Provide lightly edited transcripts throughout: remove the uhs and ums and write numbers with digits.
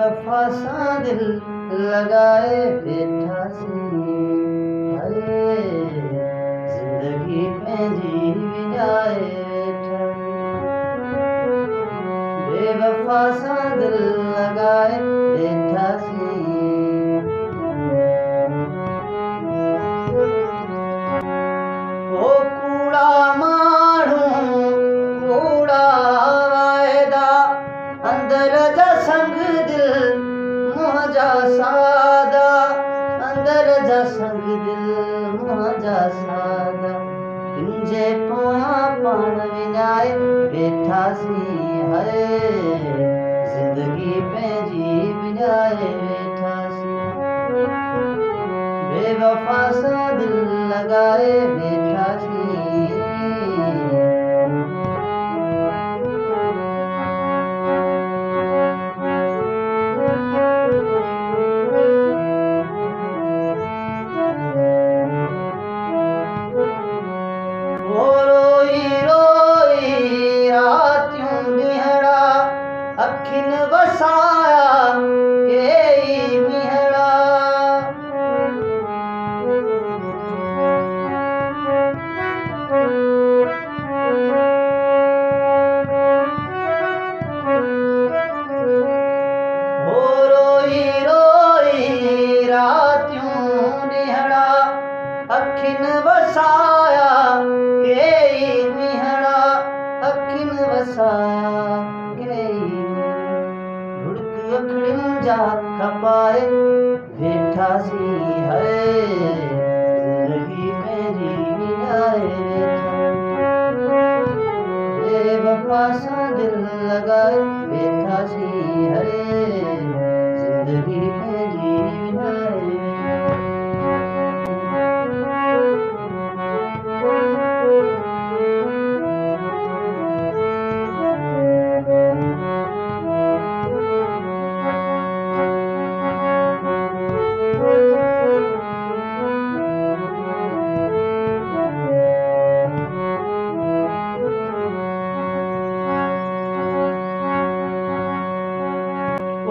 बेवफा सा दिल लगाए बैठा सी हरे जिंदगी पंहिंजी विञाए वेठा बेवफा सा दिल लगाए बैठा सी ओ कूड़ा माण्हू कूड़ा वाइदा अंदर जा संग दिल मुंहं जा सादा अंदर जा संग दिल मुंहं जा सादा तुंहिंजे पोयां पाण विञाए वेठासीं हरे ज़िंदगी पंहिंजी विञाए वेठासीं बेवफा सां दिल लगाए वेठासीं अखिन वसाया केई मीहड़ा हो रोई रोई रातियों नीहड़ा अखिन वसाया केई मीहड़ा अखिन वसाया अखड़ियुनि जा खपाए वेठासीं हरे ज़िंदगी पंहिंजी विञाए बेवफा सां दिल लगाए वेठासीं हरे ज़िंदगी पंहिंजी विञाए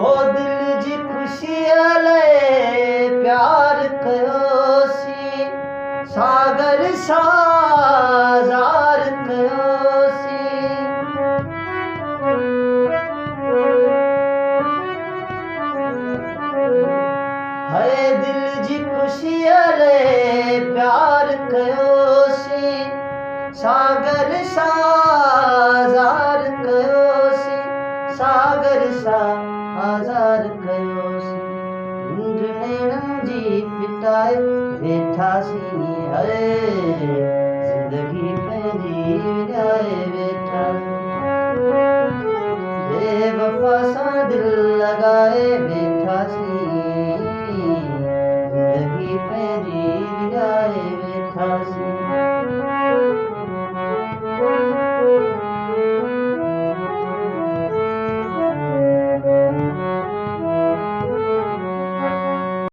ओ दिल जी खुशीअ लाइ प्यार कयोसीं सागर सां ज़ार कयोसीं हाय दिल जी खुशीअ लाइ प्यार कयोसीं सागर सां ज़ार कयोसीं सागर सां आज़ार कयोसीं निंड नेणनि जी फिटाए वेठासीं हरे ज़िंदगी पंहिंजी विञाए वेठासीं बेवफा सां दिल लगाए वेठासीं ज़िंदगी पंहिंजी विञाए वेठासीं